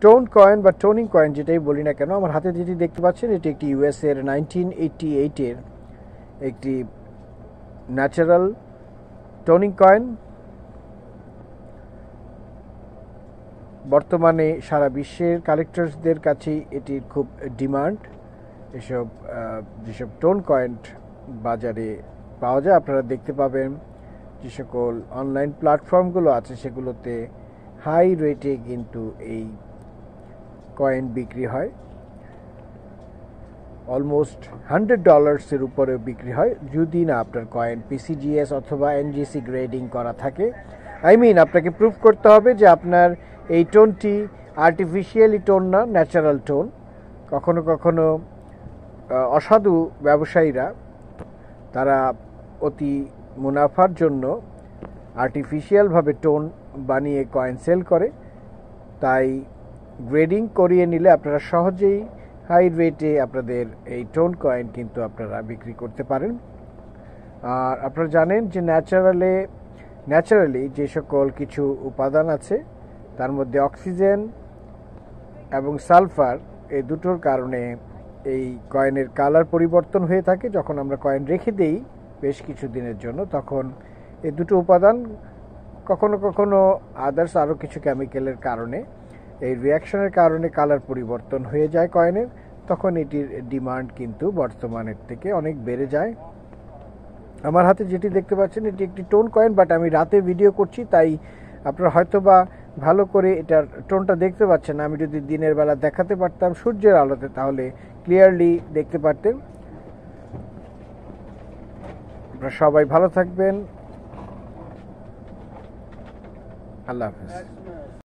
Tone coin বা toning coin যেটাই বলি না কেন, আমার হাতে যেটি দেখতে পাচ্ছেন এটি একটি ইউএসএর 1988-এর একটি ন্যাচারাল টোনিং কয়েন। বর্তমানে সারা বিশ্বের কালেক্টরসদের কাছেই এটির খুব ডিমান্ড। যেসব টোন কয়েন বাজারে পাওয়া যায়, আপনারা দেখতে পাবেন যে সকল অনলাইন প্ল্যাটফর্মগুলো আছে সেগুলোতে হাই রেটে কিন্তু এই কয়েন বিক্রি হয়, অলমোস্ট $100 উপরেও বিক্রি হয়, যদি না আপনার কয়েন পিসিজিএস অথবা এনজিসি গ্রেডিং করা থাকে। আপনাকে প্রুফ করতে হবে যে আপনার এই টোনটি আর্টিফিশিয়ালি টোন না, ন্যাচারাল টোন। কখনো কখনো অসাধু ব্যবসায়ীরা তারা অতি মুনাফার জন্য আর্টিফিশিয়ালভাবে টোন বানিয়ে কয়েন সেল করে, তাই গ্রেডিং করিয়ে নিলে আপনারা সহজেই হাই রেটে আপনাদের এই টোন কয়েন কিন্তু আপনারা বিক্রি করতে পারেন। আর আপনারা জানেন যে ন্যাচারালি যে সকল কিছু উপাদান আছে তার মধ্যে অক্সিজেন এবং সালফার, এই দুটোর কারণে এই কয়েনের কালার পরিবর্তন হয়ে থাকে। যখন আমরা কয়েন রেখে দেই বেশ কিছু দিনের জন্য, তখন এই দুটো উপাদান কখনো কখনো আদার্স আরও কিছু কেমিক্যালের কারণে, এই রিয়াকশনের কারণে কালার পরিবর্তন হয়ে যায় কয়েনের, তখন এটির ডিমান্ড কিন্তু বর্তমানের থেকে অনেক বেড়ে যায়। আমার হাতে যেটি দেখতে পাচ্ছেন এটি একটি টোন কয়েন, বাট আমি রাতে ভিডিও করছি তাই আপনারা হয়তোবা ভালো করে এটার টোনটা দেখতে পাচ্ছেন না। আমি যদি দিনের বেলা দেখাতে পারতাম সূর্যের আলোতে তাহলে ক্লিয়ারলি দেখতে পারতেন। আপনারা সবাই ভালো থাকবেন। আল্লাহ হাফেজ।